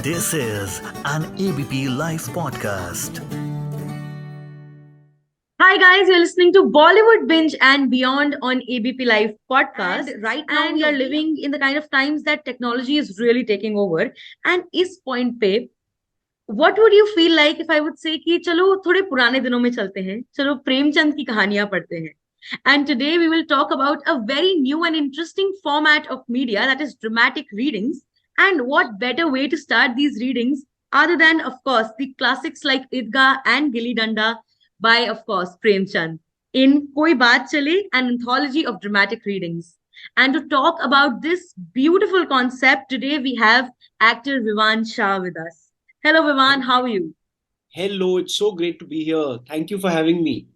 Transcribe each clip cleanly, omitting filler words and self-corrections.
This is an ABP Live Podcast. Hi guys, you're listening to Bollywood Binge and Beyond on ABP Live Podcast. And right now we are living in the kind of times that technology is really taking over. And इस point पे, what would you feel like if I would say कि चलो थोड़े पुराने दिनों में चलते हैं, चलो प्रेमचंद की कहानियां पढ़ते हैं. And today we will talk about a very new and interesting format of media, that is dramatic readings. And what better way to start these readings other than, of course, the classics like Idga and Gilli Danda by, of course, Premchand in Koi Baat Chale, an anthology of dramatic readings. And to talk about this beautiful concept, today we have actor Vivaan Shah with us. Hello, Vivaan. How are you? Hello, it's so great to be here. Thank you for having me.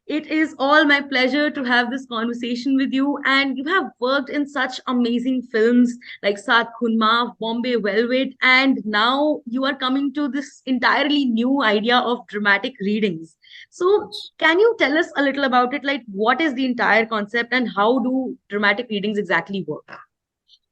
It is all my pleasure to have this conversation with you. And you have worked in such amazing films like Saath Khunma, Bombay Velvet, and now you are coming to this entirely new idea of dramatic readings. So, can you tell us a little about it? Like, what is the entire concept and how do dramatic readings exactly work?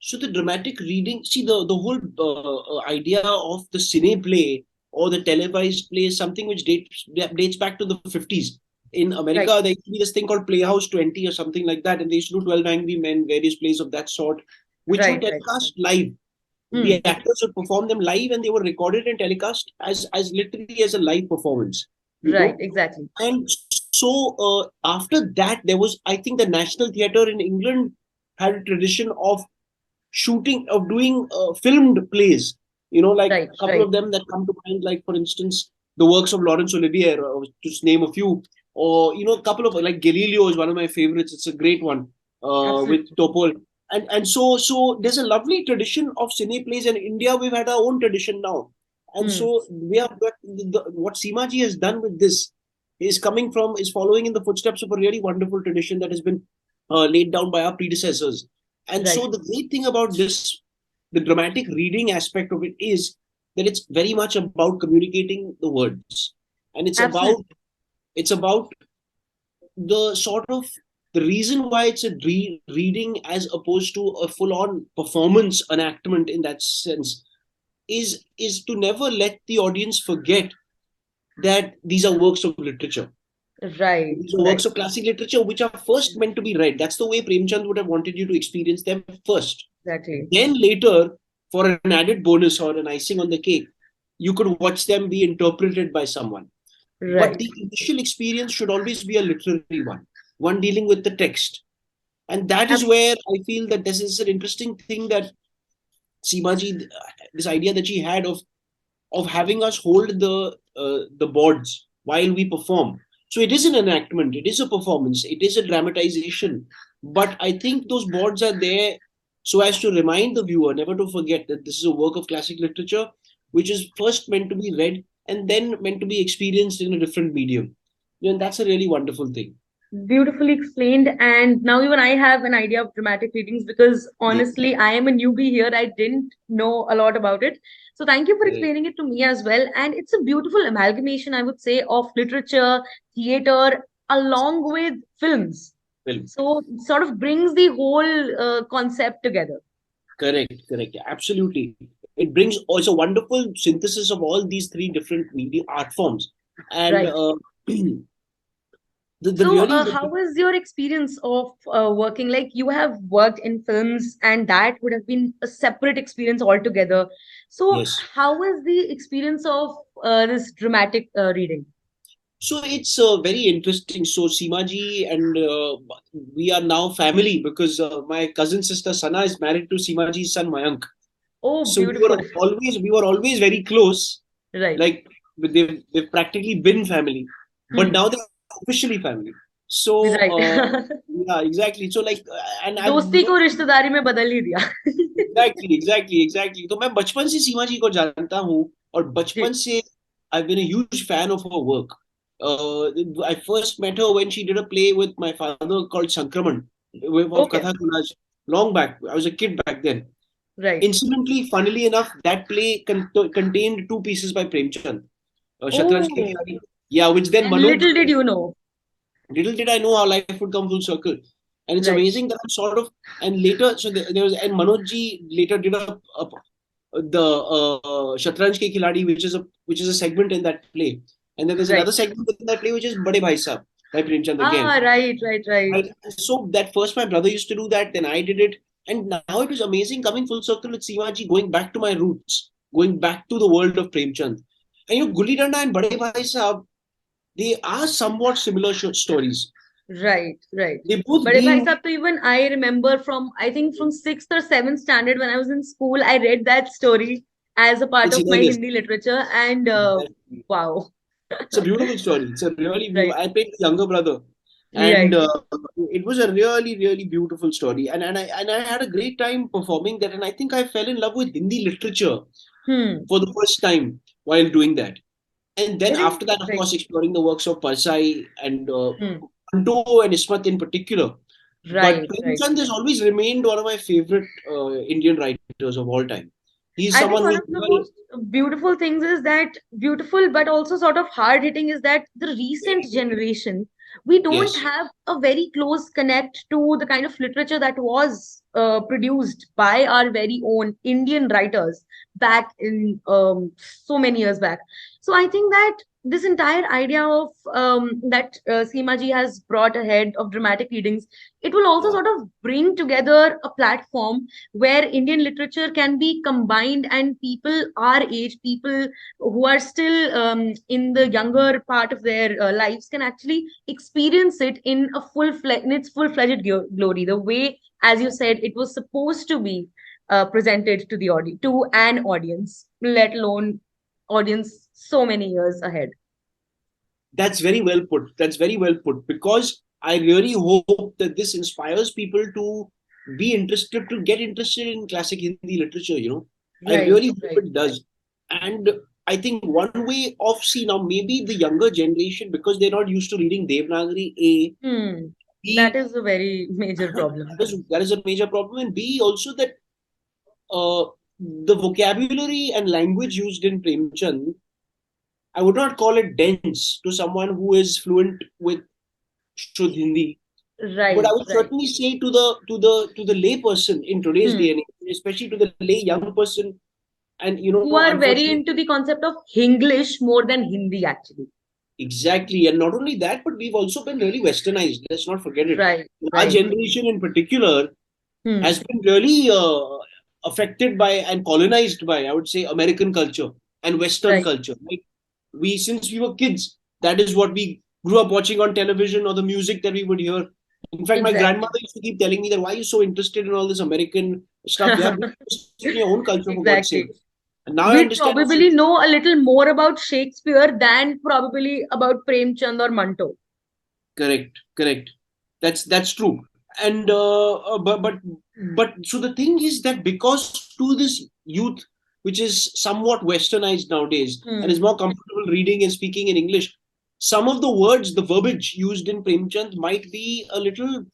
So the dramatic reading, see the whole idea of the cine play or the televised play is something which dates back to the 50s. In America, Right. there used to be this thing called Playhouse 20 or something like that, and they used to do 12 Angry Men, various plays of that sort, which were Right, right. telecast live. Hmm. The actors would perform them live, and they were recorded and telecast as literally as a live performance. You Right, know? exactly. And so after that, there was, I think, the National Theatre in England had a tradition of doing filmed plays. Like Right, a couple right. of them that come to mind, like for instance, the works of Laurence Olivier, to name a few, or a couple of like Galileo is one of my favorites. It's a great one with Absolutely. Topol. And so there's a lovely tradition of cine plays, and in India we've had our own tradition now. And Hmm. so we have what Seemaji has done with this is following in the footsteps of a really wonderful tradition that has been laid down by our predecessors. And Right. so the great thing about this, the dramatic reading aspect of it, is that it's very much about communicating the words, and Absolutely. it's about the sort of the reason why it's a reading as opposed to a full-on performance enactment in that sense is to never let the audience forget that these are works of literature. Right, These are right. works of classic literature which are first meant to be read. That's the way Premchand would have wanted you to experience them first. Exactly. Then later, for an added bonus or an icing on the cake, you could watch them be interpreted by someone. But Right. the initial experience should always be a literary one dealing with the text. And that is where I feel that this is an interesting thing that Seemaji, this idea that she had of having us hold the boards while we perform. So it is an enactment, it is a performance, it is a dramatization. But I think those boards are there so as to remind the viewer never to forget that this is a work of classic literature, which is first meant to be read and then meant to be experienced in a different medium. And that's a really wonderful thing. Beautifully explained. And now even I have an idea of dramatic readings because Yeah. honestly, I am a newbie here. I didn't know a lot about it. So thank you for Correct. explaining it to me as well. And it's a beautiful amalgamation, I would say, of literature, theater, along with films. Film. So it sort of brings the whole concept together. Correct. Absolutely. It brings also a wonderful synthesis of all these three different media art forms. And Right. the So, really how was your experience of working? Like, you have worked in films, and that would have been a separate experience altogether. So, yes. how was the experience of this dramatic reading? So it's very interesting. So Seemaji and we are now family because my cousin sister Sana is married to Seemaji's son Mayank. Oh, So beautiful. we were always very close. Right. Like they've practically been family, but Hmm. now they're officially family. So Right. yeah, exactly. So like and I've दोस्ती को known रिश्तेदारी में बदल ही दिया. exactly. तो मैं बचपन से सीमा जी को जानता हूँ और बचपन जी. से I've been a huge fan of her work. I first met her when she did a play with my father called Sankraman of Okay. Katha Kulaj long back. I was a kid back then. Right. Incidentally, funnily enough, that play contained two pieces by Premchand, Shatranj Ki Oh, Khiladi, yeah, which then and Manoj. little did you know. Little did I know how life would come full circle. And it's Right. amazing that I'm sort of, and later, so there was, and Manoj ji later did a the Shatranj Ke Khiladi, which is a segment in that play, and then there's Right. another segment in that play which is Bade Bhai Sahab by Premchand again. Right. Right. So that first my brother used to do that, then I did it, and now it was amazing coming full circle with Seemaji, going back to my roots, going back to the world of Premchand. And Gulli Danda and Bade Bhai Sahab, they are somewhat similar stories. Right. They both But if I being sub to even I remember from I think from sixth or seventh standard when I was in school, I read that story as a part it's of my hilarious. Hindi literature, and wow. It's a beautiful story. It's a really beautiful. Right. I played the younger brother, and Right. it was a really really beautiful story. And I had a great time performing that, and I think I fell in love with Hindi literature Hmm. for the first time while doing that. And then It is after that, of right. course, exploring the works of Parsai and Hmm. Anto and Ismat in particular. But Right. Premchand has always remained one of my favorite Indian writers of all time. He's I think someone one who's of the really most beautiful things is that beautiful, but also sort of hard hitting is that the recent generation, we don't yes, have a very close connect to the kind of literature that was produced by our very own Indian writers back in so many years back. So I think that this entire idea of that Seema ji has brought ahead of dramatic readings, it will also yeah. sort of bring together a platform where Indian literature can be combined, and people our age, people who are still in the younger part of their lives, can actually experience it in a in its full-fledged glory, the way, as you said, it was supposed to be presented to the audience, to an audience, let alone audience so many years ahead. That's very well put. That's very well put. Because I really hope that this inspires people to be interested, to get interested in classic Hindi literature. I Right, really hope right. it does. And I think one way of, see, now maybe the younger generation, because they're not used to reading Devanagari, A, Hmm. That B, is a very major problem. that is a major problem, and B, also that uh, the vocabulary and language used in Premchand, I would not call it dense to someone who is fluent with Shuddh Hindi, but I Right, would right. certainly say to the lay person in today's Hmm. day and age, especially to the lay young person, and Who are very unfortunately, into the concept of Hinglish more than Hindi, actually. exactly, and not only that, but we've also been really westernized. Let's not forget it. Right, Our right. generation, in particular, Hmm. has been really affected by and colonized by, I would say, American culture and Western Right. culture. Like since we were kids, that is what we grew up watching on television, or the music that we would hear. In fact, my Exactly. grandmother used to keep telling me that, why are you so interested in all this American stuff? You have to be interested in your own culture, for God's sake. Exactly. And now I We understand. probably know a little more about Shakespeare than probably about Premchand or Manto. Correct. That's true. And but so the thing is that because to this youth, which is somewhat westernized nowadays and is Hmm. more comfortable reading and speaking in English, some of the words, the verbiage used in Premchand might be a little,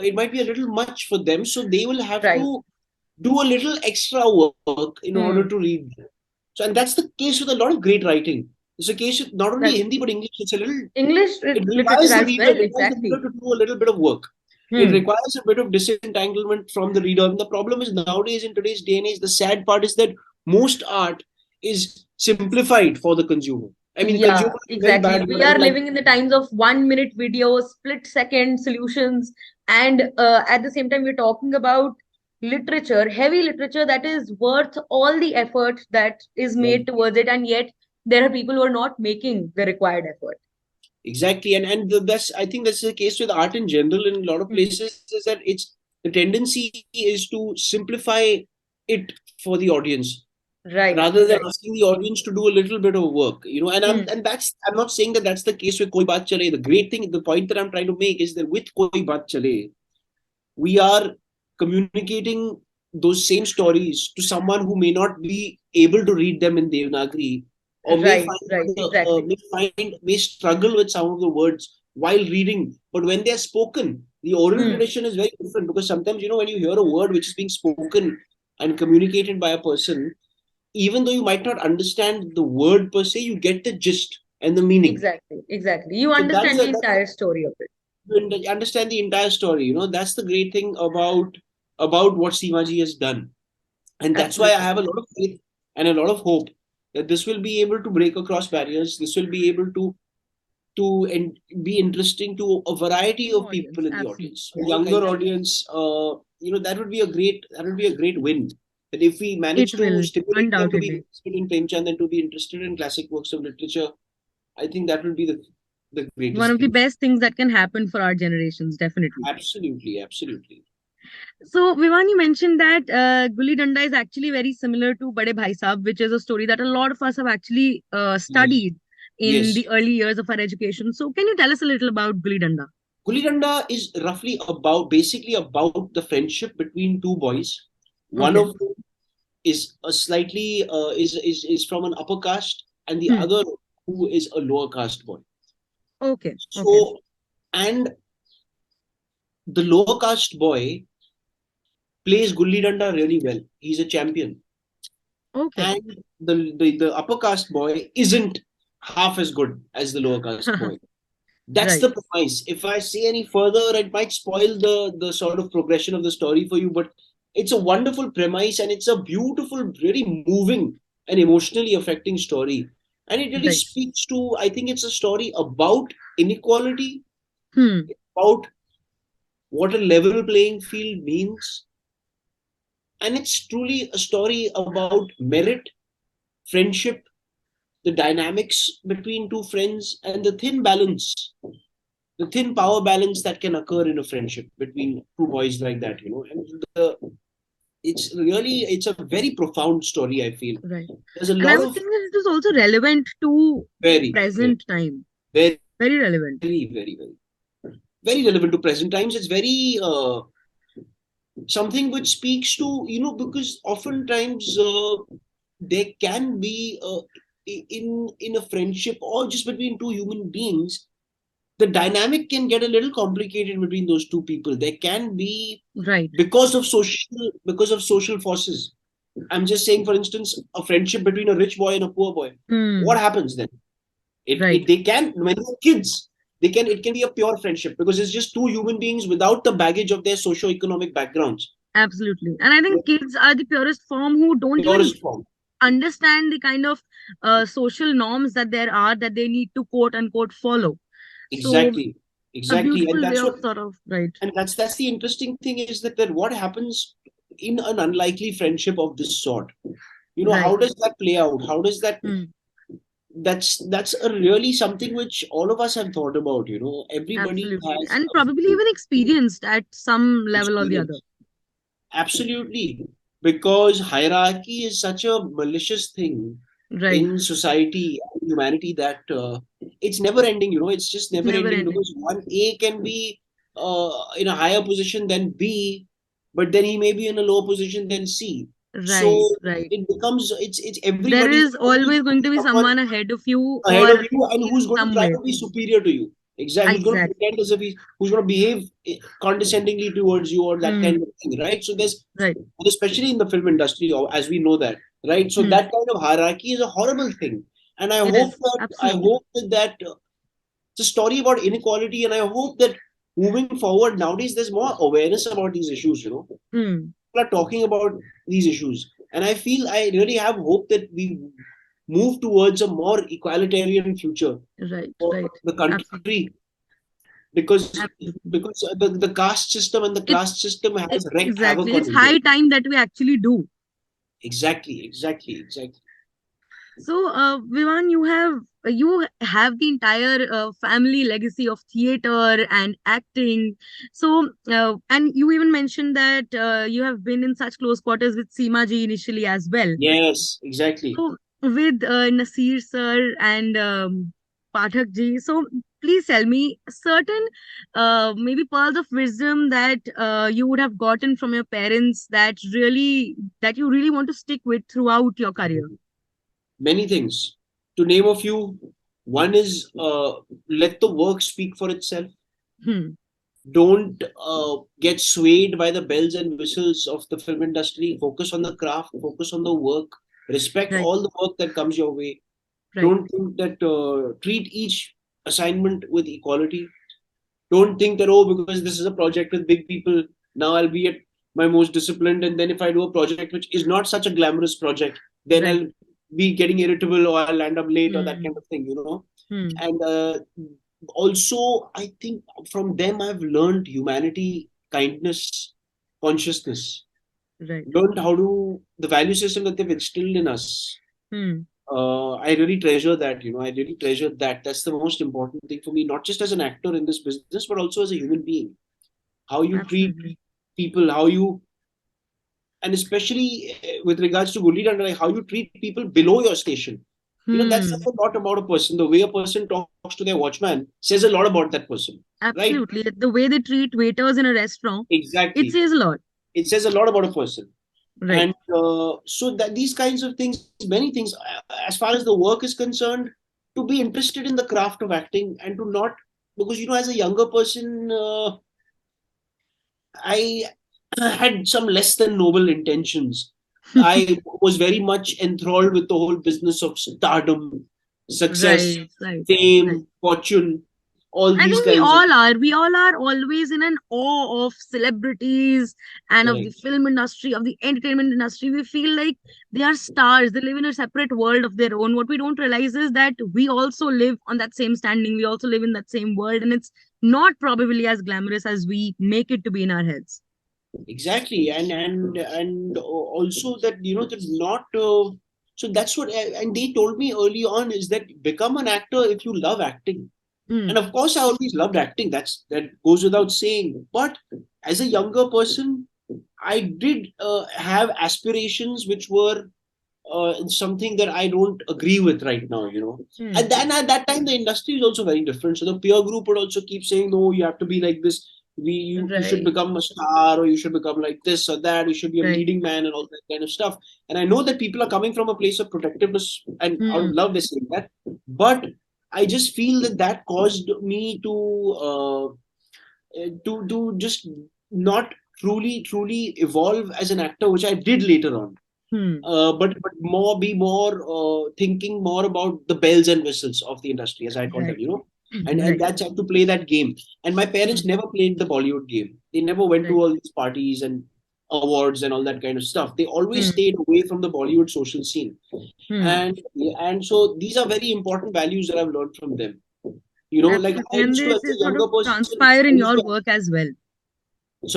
it might be a little much for them. So they will have Right. to do a little extra work in order Hmm. to read them. So, and that's the case with a lot of great writing. It's a case with not only That's Hindi true. but English. It's a little, English it literature requires the as reader, well. it requires the Exactly. reader to do a little bit of work. It Hmm. requires a bit of disentanglement from the reader. And the problem is nowadays, in today's day and age, the sad part is that most art is simplified for the consumer. I mean, Yeah, consumer is a very exactly. bad We word. I are don't like. living in the times of 1 minute videos, split second solutions, and at the same time, we're talking about literature, heavy literature that is worth all the effort that is made towards it, and yet there are people who are not making the required effort. Exactly, that's, I think that's the case with art in general in a lot of Hmm. places, is that it's the tendency is to simplify it for the audience Right, rather than right. asking the audience to do a little bit of work. Hmm. And that's, I'm not saying that that's the case with Koi Baat Chale. The great thing, the point that I'm trying to make is that with Koi Baat Chale, we are communicating those same stories to someone who may not be able to read them in Devanagari, or Right, right. Exactly. may struggle with some of the words while reading. But when they are spoken, the oral Hmm. tradition is very different, because sometimes, when you hear a word which is being spoken and communicated by a person, even though you might not understand the word per se, you get the gist and the meaning. Exactly, exactly. You So understand the entire story of it. you understand the entire story. That's the great thing about what Sivaji has done. And that's why I Absolutely. have a lot of faith and a lot of hope that this will be able to break across barriers. This will be able to be interesting to a variety New of audience. people in the Absolutely. audience, Yes. younger audience. That would be a great win. That if we manage It to will, stimulate them to be undoubtedly. interested in Premchand and to be interested in classic works of literature, I think that will be the One greatest of the thing. best things that can happen for our generations, definitely. Absolutely, absolutely. So, Vivan, you mentioned that Gulli Danda is actually very similar to Bade Bhai Sahab, which is a story that a lot of us have actually Yes, studied in yes. the early years of our education. So, can you tell us a little about Gulli Danda? Gulli Danda is roughly basically about the friendship between two boys. One Okay. of them is a slightly is from an upper caste, and the Hmm. other who is a lower caste boy. Okay. Okay. So, and the lower caste boy plays Gulli Danda really well. He's a champion, Okay. and the upper caste boy isn't half as good as the lower caste boy. That's Right. the premise. If I say any further, it might spoil the sort of progression of the story for you. But it's a wonderful premise, and it's a beautiful, really moving and emotionally affecting story. And it really Right. speaks to. I think it's a story about inequality, Hmm. about what a level playing field means, and it's truly a story about merit, friendship, the dynamics between two friends, and the thin power balance that can occur in a friendship between two boys like that, and it's a very profound story, I feel. Right. There's a And I lot would of think that it is also relevant to very, very, present time. very, Very relevant. very, very relevant to present times. It's very something which speaks to, because oftentimes there can be in a friendship or just between two human beings, the dynamic can get a little complicated between those two people. There can be, Right. because of social forces. I'm just saying, for instance, a friendship between a rich boy and a poor boy. What Hmm. happens then? It Right. they can, when they're kids, it can be a pure friendship because it's just two human beings without the baggage of their socio-economic backgrounds. Absolutely. And I think kids are the purest form who don't even Purest form. understand the kind of social norms that there are that they need to quote unquote follow. So Exactly, a exactly, and beautiful way that's of what, sort of right. and that's the interesting thing is that what happens in an unlikely friendship of this sort. How Right. does that play out? How does that? Hmm. That's a really something which all of us have thought about. Everybody Absolutely. has And probably even experienced at some level or the other. experience. Absolutely, because hierarchy is such a malicious thing Right. in society and humanity that it's never ending. It's just It's never never ending ending. because one A can be in a higher position than B, but then he may be in a lower position than C. Right. So Right. it becomes it's There everybody's is always always going to be someone someone ahead of you ahead or of you and in who's going to some try way. to be superior to you. Exactly. Who's going to Exactly. pretend as if who's going to behave condescendingly towards you or that Hmm. kind of thing, right? So Right. especially in the film industry, or as we know that, right? So Hmm. that kind of hierarchy is a horrible thing. And It is. I Absolutely. hope that it's a story about inequality. And I hope that moving forward nowadays, there's more awareness about these issues, Hmm. People are talking about these issues. And I really have hope that we move towards a more egalitarian future Right. for Right. the Absolutely. country because Absolutely. because the caste system and the It's class system has wreaked exactly. havoc on It's India. high time that we actually do. Exactly. So, Vivan, you have the entire family legacy of theater and acting. So, and you even mentioned that you have been in such close quarters with Seema ji initially as well. Yes, exactly. So, with Nasir sir and Pathak ji, so please tell me certain maybe pearls of wisdom that you would have gotten from your parents that you really want to stick with throughout your career. Many things. To name a few, one is let the work speak for itself. Hmm. Don't get swayed by the bells and whistles of the film industry. Focus on the craft, focus on the work, respect Right. all the work that comes your way. Right. Don't think that treat each assignment with equality. Don't think that, oh, because this is a project with big people, now I'll be at my most disciplined. And then if I do a project which is not such a glamorous project, then Right. I'll be getting irritable or I'll land up late or that kind Hmm. of thing, you know. Hmm. And also, I think from them I've learned humanity, kindness, consciousness. Right. Learned how to the value system that they've instilled in us. Hmm. I really treasure that. You know, I really treasure that. That's the most important thing for me, not just as an actor in this business, but also as a human being. How you treat Absolutely. people, how you, and especially with regards to Gulli Danda, like how you treat people below your station. You know, that says Hmm. a lot about a person. The way a person talks to their watchman says a lot about that person, right? Absolutely. The way they treat waiters in a restaurant, it Exactly. says a lot. It says a lot about a person. Right. And so that these kinds of things, many things, as far as the work is concerned, to be interested in the craft of acting and to not, because you know, as a younger person, I had some less than noble intentions. I was very much enthralled with the whole business of stardom, success, Right. Right. Right. fame, fortune, all I these think we kinds of. all are. We all are always in an awe of celebrities and of the Correct. film industry, of the entertainment industry. We feel like they are stars. They live in a separate world of their own. What we don't realize is that we also live on that same standing. We also live in that same world. And it's not probably as glamorous as we make it to be in our heads. Exactly, and also that you know that not. So that's what, and they told me early on is that become an actor if you love acting. Hmm. And of course, I always loved acting. That goes without saying. But as a younger person, I did have aspirations which were something that I don't agree with right now. You know, Hmm. and then at that time the industry is also very different. So the peer group would also keep saying, "No, you have to be like this. You should Right. become a star, or you should become like this or that. You should be a Right. leading man, and all that kind of stuff." And I know that people are coming from a place of protectiveness, and out of Hmm. love they're saying that. But I just feel that that caused me to just not truly evolve as an actor, which I did later on. Hmm. But more be more thinking more about the bells and whistles of the industry, as I call them, Right. you know, and Right. that's how to play that game. And my Hmm. parents never played the Bollywood game. They never went to Right. all these parties and awards and all that kind of stuff. They always Hmm. stayed away from the Bollywood social scene, Hmm. and so these are very important values that I've learned from them. You know, like I Absolutely. And used to, they, as they a sort of younger person, transpire I in used your to. work as well.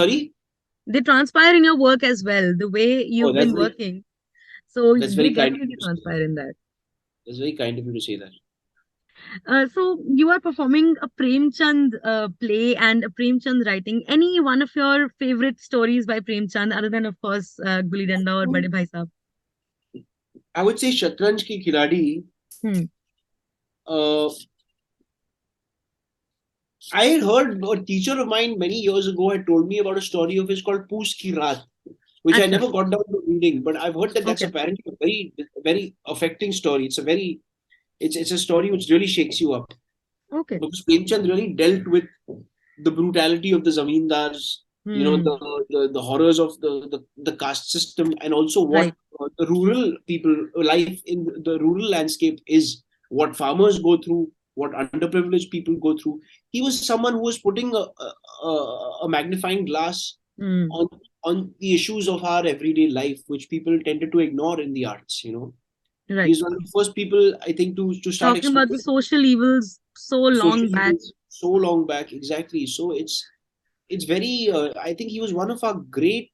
Sorry. They transpire in your work as well, the way Oh, you've been working. So that's they very kind of you definitely to say that. transpire in that. That's very kind of you to say that. So you are performing a Premchand play and a Premchand writing. Any one of your favorite stories by Premchand, other than, of course, Gulli Danda or Bade Bhai Sahab? I would say Shatranj Ki Khiladi. Hmm. Uh, I had heard a teacher of mine many years ago had told me about a story of his called Poos Ki Raat, which I Acha. never got down to reading, but I've heard that that's Okay. apparently a very affecting story. It's a story which really shakes you up, Okay. because Premchand really dealt with the brutality of the zamindars, you know, Hmm. the horrors of the caste system, and also what Right. the rural people life in the rural landscape is, what farmers go through, what underprivileged people go through. He was someone who was putting a magnifying glass Hmm. on on the issues of our everyday life, which people tended to ignore in the arts. You know, Right. he's one of the first people I think to start Talking about the exploring social evils so social long back. evils so long back. Exactly. So it's very I think he was one of our great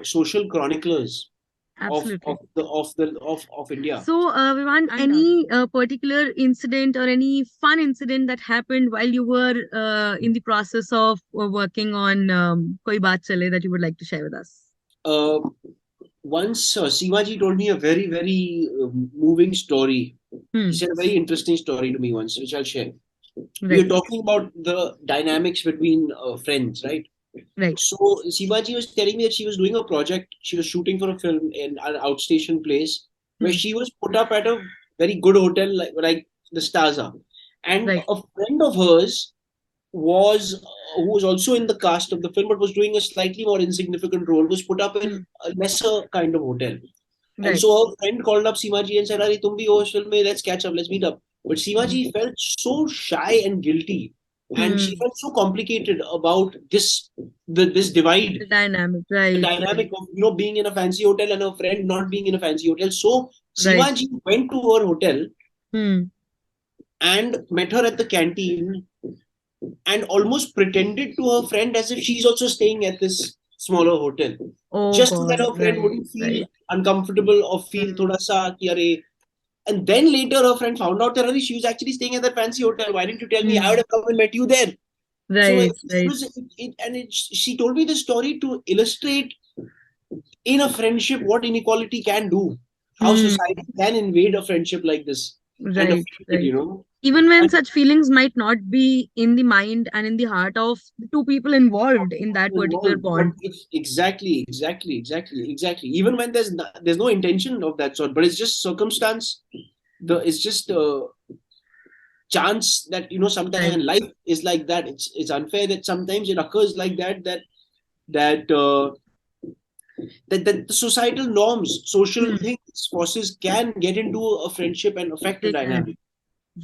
social chroniclers Absolutely. of India. So, Vivaan, And any particular incident or any fun incident that happened while you were in the process of working on Koi Baat Chale that you would like to share with us? uh, once Sivaji told me a very moving story. He Hmm. said a very interesting story to me once, which I'll share. We Right. were talking about the dynamics between friends, right? Right. So Sivaji was telling me that she was doing a project. She was shooting for a film in an outstation place where Hmm. she was put up at a very good hotel, like the stars are. And Right. a friend of hers was who was also in the cast of the film, but was doing a slightly more insignificant role. Was put up in Hmm. a lesser kind of hotel. And Right. so her friend called up Simaji and said, "Arey, tum bhi ho us film mein, let's catch up, let's meet up." But Hmm. Simaji felt so shy and guilty. and she felt so complicated about this divide, The dynamic, the right, dynamic of being in a fancy hotel and her friend not being in a fancy hotel. So right. Seemaji went to her hotel Hmm. and met her at the canteen and almost pretended to her friend as if she's also staying at this smaller hotel, Oh just so that God, her friend right, wouldn't feel right. uncomfortable or feel thoda sa ki "Arey." And then later her friend found out that "Arey, she was actually staying at that fancy hotel. Why didn't you tell me? I would Hmm. have come and met you there." So Right, right. she told me the story to illustrate in a friendship what inequality can do, how Hmm. society can invade a friendship like this and Right, affect it, right. Even when And such feelings might not be in the mind and in the heart of the two people involved in that particular involved. But bond. it's exactly. Even when there's no intention of that sort, but it's just circumstance. It's just chance that sometimes, Right. and life is like that. It's unfair that sometimes it occurs like that. That that the societal norms, social Hmm. things, forces can get into a friendship and affect a They can. dynamic.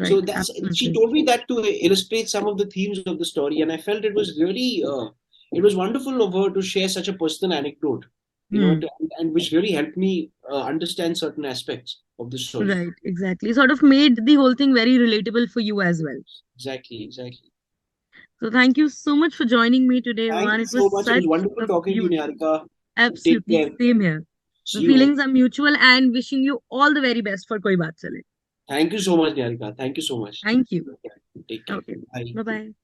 So Right. she Absolutely. told me that to illustrate some of the themes of the story, and I felt it was wonderful of her to share such a personal anecdote, Hmm. and which really helped me understand certain aspects of the story. Right. Exactly. Sort of made the whole thing very relatable for you as well. Exactly. So thank you so much for joining me today, Thank Vivaan. you It so was much. It was such wonderful a talking to you, beautiful. Niharika. Take Absolutely. care. Same here. The See you. feelings are mutual and wishing you all the very best for Koi Baat Chale. Thank you so much, Niharika. Thank you so much. Thank you. Take care. Okay. Bye. Bye bye.